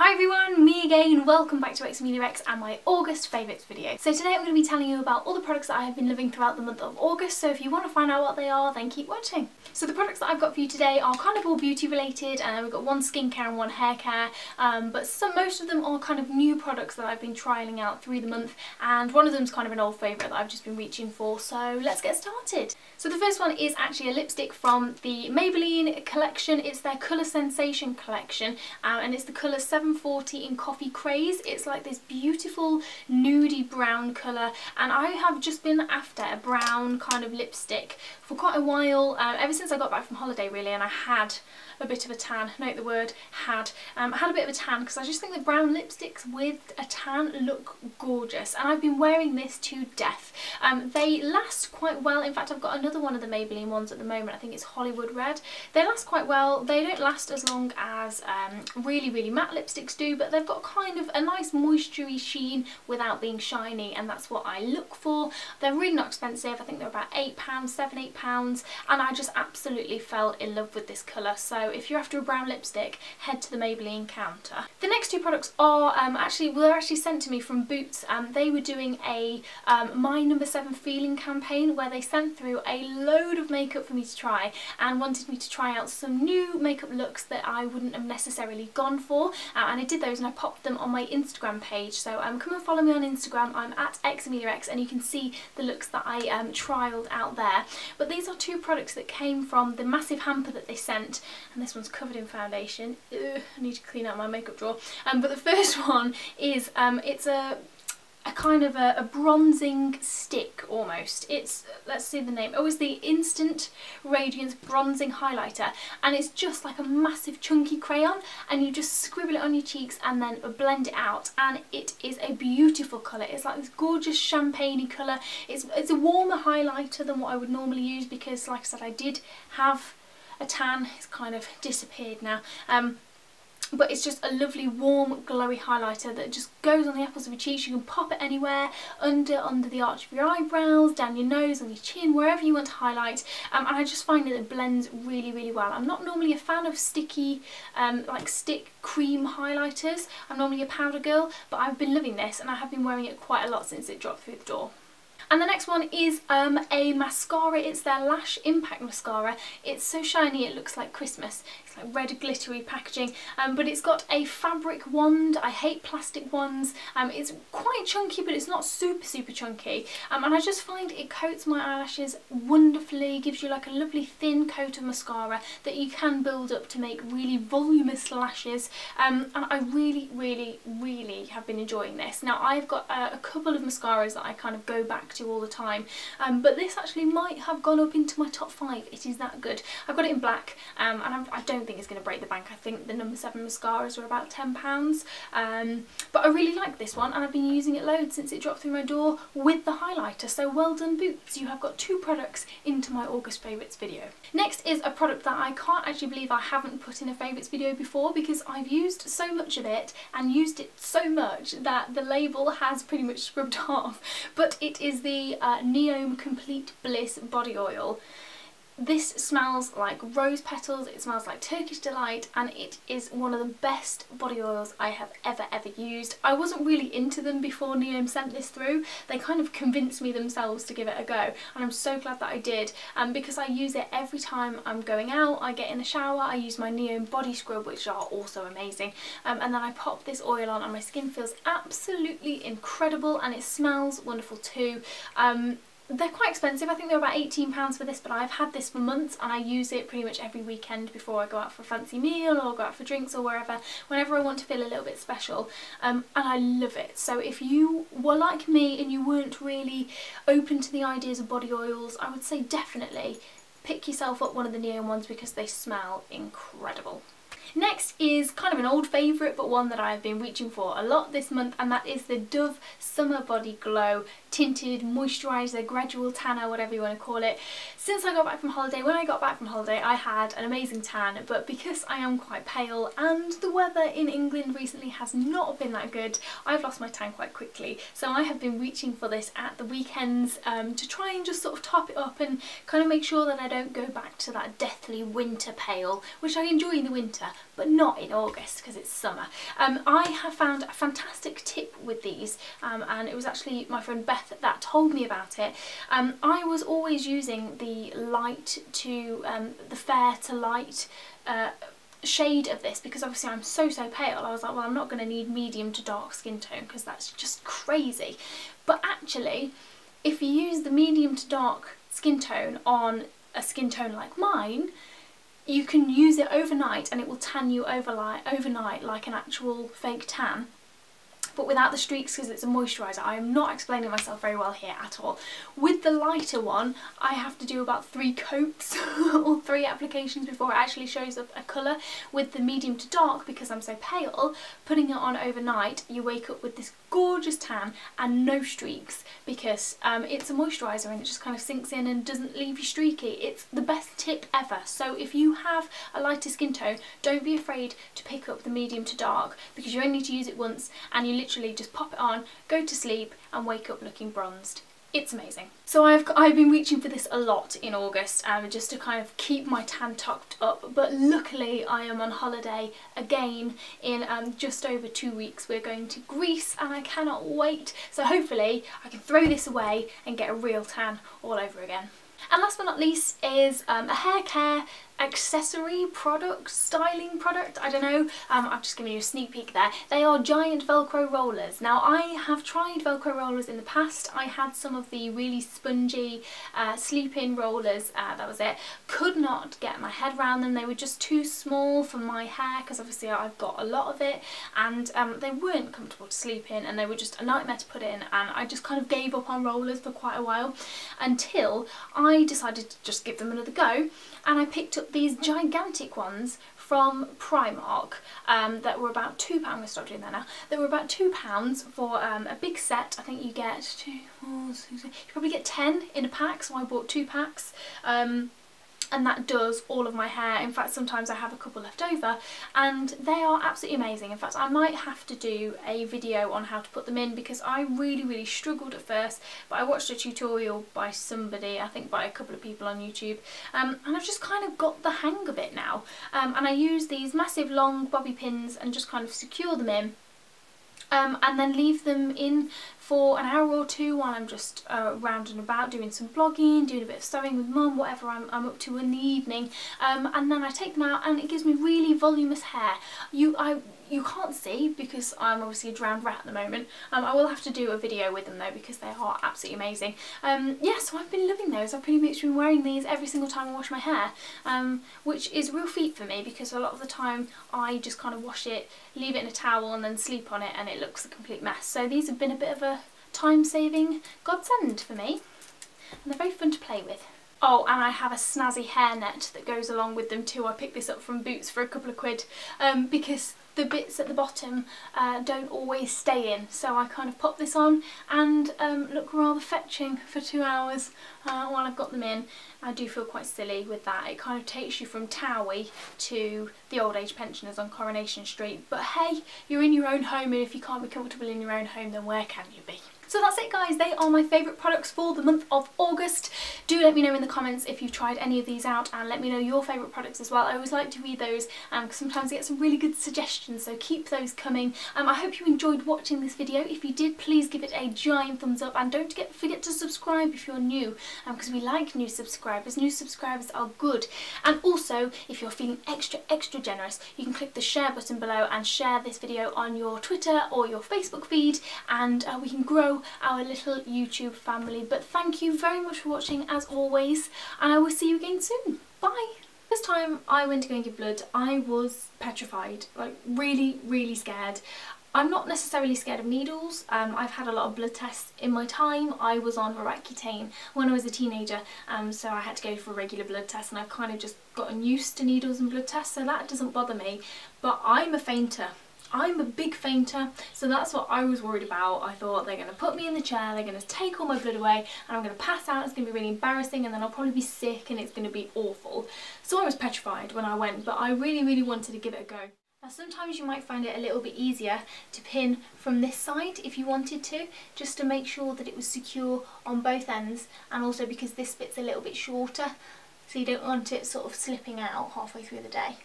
Hi everyone, me again, welcome back to xameliax and my August favourites video. So today I'm going to be telling you about all the products that I have been loving throughout the month of August, so if you want to find out what they are then keep watching. So the products that I've got for you today are kind of all beauty related, and we've got one skincare and one hair care, but most of them are kind of new products that I've been trialling out through the month, and one of them is kind of an old favourite that I've just been reaching for, so let's get started. So the first one is actually a lipstick from the Maybelline collection. It's their Colour Sensation collection, and it's the colour 740 in Coffee Craze. It's like this beautiful nudie brown colour, and I have just been after a brown kind of lipstick for quite a while, ever since I got back from holiday really, and I had a bit of a tan. Note the word had. I had a bit of a tan because I just think that brown lipsticks with a tan look gorgeous, and I've been wearing this to death. They last quite well. In fact, I've got another one of the Maybelline ones at the moment. I think it's Hollywood Red. They last quite well. They don't last as long as really matte lipsticks do, but they've got kind of a nice moistury sheen without being shiny, and that's what I look for. They're really not expensive. I think they're about £8, £7, £8, and I just absolutely fell in love with this colour. So if you're after a brown lipstick, head to the Maybelline counter. The next two products are were actually sent to me from Boots. They were doing a My Number 7 Feeling campaign where they sent through a load of makeup for me to try and wanted me to try out some new makeup looks that I wouldn't have necessarily gone for, and I did those and I popped them on my Instagram page. So come and follow me on Instagram. I'm at xameliax, and you can see the looks that I trialled out there. But these are two products that came from the massive hamper that they sent, and this one's covered in foundation. Ugh, I need to clean out my makeup drawer. But the first one is it's a kind of a bronzing stick almost. It's, let's see the name, it's the Instant Radiance Bronzing Highlighter, and it's just like a massive chunky crayon, and you just scribble it on your cheeks and then blend it out, and it is a beautiful colour. It's like this gorgeous champagne-y colour. It's a warmer highlighter than what I would normally use because, like I said, I did have a tan. It's kind of disappeared now. But it's just a lovely warm glowy highlighter that just goes on the apples of your cheeks. You can pop it anywhere, under the arch of your eyebrows, down your nose, on your chin, wherever you want to highlight, and I just find that it blends really well. I'm not normally a fan of sticky like stick cream highlighters. I'm normally a powder girl, but I've been loving this and I have been wearing it quite a lot since it dropped through the door. And the next one is a mascara. It's their Lash Impact Mascara. It's so shiny it looks like Christmas. It's like red glittery packaging, but it's got a fabric wand. I hate plastic wands. It's quite chunky, but it's not super chunky, and I just find it coats my eyelashes wonderfully, gives you like a lovely thin coat of mascara that you can build up to make really voluminous lashes, and I really have been enjoying this. Now I've got a couple of mascaras that I kind of go back to all the time, but this actually might have gone up into my top 5. It is that good. I've got it in black, and I don't think it's going to break the bank. I think the number 7 mascaras are about £10, but I really like this one, and I've been using it loads since it dropped through my door with the highlighter. So well done, Boots. You have got 2 products into my August favourites video. Next is a product that I can't actually believe I haven't put in a favourites video before, because I've used so much of it and used it so much that the label has pretty much scrubbed off, but it is the Neom Complete Bliss body oil. This smells like rose petals, it smells like Turkish Delight, and it is one of the best body oils I have ever used. I wasn't really into them before Neom sent this through. They kind of convinced me themselves to give it a go, and I'm so glad that I did, because I use it every time I'm going out. I get in the shower, I use my Neom body scrub, which are also amazing, and then I pop this oil on and my skin feels absolutely incredible, and it smells wonderful too. They're quite expensive. I think they're about £18 for this, but I've had this for months and I use it pretty much every weekend before I go out for a fancy meal or go out for drinks or whenever I want to feel a little bit special, and I love it. So if you were like me and you weren't really open to the ideas of body oils, I would say definitely pick yourself up one of the Neom ones because they smell incredible. Next is kind of an old favourite, but one that I've been reaching for a lot this month, and that is the Dove Summer Body Glow Tinted Moisturiser Gradual Tanner, whatever you want to call it. Since I got back from holiday, when I got back from holiday I had an amazing tan, but because I am quite pale and the weather in England recently has not been that good, I've lost my tan quite quickly. So I have been reaching for this at the weekends to try and just sort of top it up and kind of make sure that I don't go back to that deathly winter pale, which I enjoy in the winter, but not in August because it's summer. I have found a fantastic tip with these, and it was actually my friend Beth that told me about it. I was always using the light to, the fair to light shade of this because obviously I'm so pale. I was like, well, I'm not going to need medium to dark skin tone because that's just crazy. But actually, if you use the medium to dark skin tone on a skin tone like mine, you can use it overnight and it will tan you overnight like an actual fake tan, but without the streaks because it's a moisturiser. I am not explaining myself very well here at all. With the lighter one, I have to do about 3 coats or 3 applications before it actually shows up a colour. With the medium to dark, because I'm so pale, putting it on overnight, you wake up with this gorgeous tan and no streaks because it's a moisturiser and it just kind of sinks in and doesn't leave you streaky. It's the best tip ever. So if you have a lighter skin tone, don't be afraid to pick up the medium to dark because you only need to use it once and you literally just pop it on, go to sleep and wake up looking bronzed. It's amazing. So I've been reaching for this a lot in August just to kind of keep my tan tucked up, but luckily I am on holiday again in just over 2 weeks. We're going to Greece and I cannot wait. So hopefully I can throw this away and get a real tan all over again. And last but not least is a hair care accessory product, styling product, I don't know. I've just given you a sneak peek there. They are giant Velcro rollers. Now I have tried Velcro rollers in the past. I had some of the really spongy sleep-in rollers, that was it. Could not get my head around them. They were just too small for my hair because obviously I've got a lot of it, and they weren't comfortable to sleep in and they were just a nightmare to put in, and I just kind of gave up on rollers for quite a while until I decided to just give them another go, and I picked up these gigantic ones from Primark that were about £2. I'm going to stop doing that now. They were about £2 for a big set. I think you get you probably get 10 in a pack, so I bought 2 packs. And that does all of my hair. In fact, sometimes I have a couple left over and they are absolutely amazing. In fact, I might have to do a video on how to put them in because I really struggled at first, but I watched a tutorial by somebody, I think by a couple of people on YouTube, and I've just kind of got the hang of it now. And I use these massive long bobby pins and just kind of secure them in. And then leave them in for an hour or 2 while I'm just round and about doing some blogging, doing a bit of sewing with mum, whatever I'm up to in the evening, and then I take them out and it gives me really voluminous hair. You can't see because I'm obviously a drowned rat at the moment. I will have to do a video with them though because they are absolutely amazing. Yeah, so I've been loving those. I've pretty much been wearing these every single time I wash my hair, which is a real feat for me because a lot of the time I just kind of wash it, leave it in a towel and then sleep on it and it looks a complete mess. So these have been a bit of a time-saving godsend for me and they're very fun to play with. Oh, and I have a snazzy hairnet that goes along with them too. I picked this up from Boots for a couple of quid because the bits at the bottom don't always stay in, so I kind of pop this on and look rather fetching for 2 hours while I've got them in. I do feel quite silly with that. It kind of takes you from Towie to the old age pensioners on Coronation Street, but hey, you're in your own home, and if you can't be comfortable in your own home, then where can you be? So that's it guys, they are my favourite products for the month of August. Do let me know in the comments if you've tried any of these out and let me know your favourite products as well. I always like to read those because sometimes I get some really good suggestions, so keep those coming. I hope you enjoyed watching this video. If you did, please give it a giant thumbs up and don't forget to subscribe if you're new because we like new subscribers. New subscribers are good. And also, if you're feeling extra generous, you can click the share button below and share this video on your Twitter or your Facebook feed, and we can grow our little YouTube family. But thank you very much for watching as always, and I will see you again soon. Bye! This time I went to go and give blood, I was petrified, like really scared. I'm not necessarily scared of needles. I've had a lot of blood tests in my time. I was on Accutane when I was a teenager, so I had to go for a regular blood test, and I've kind of just gotten used to needles and blood tests, so that doesn't bother me. But I'm a fainter. I'm a big fainter, so that's what I was worried about. I thought they're going to put me in the chair, they're going to take all my blood away and I'm going to pass out, it's going to be really embarrassing, and then I'll probably be sick and it's going to be awful. So I was petrified when I went, but I really wanted to give it a go. Now sometimes you might find it a little bit easier to pin from this side if you wanted to, just to make sure that it was secure on both ends, and also because this bit's a little bit shorter, so you don't want it sort of slipping out halfway through the day.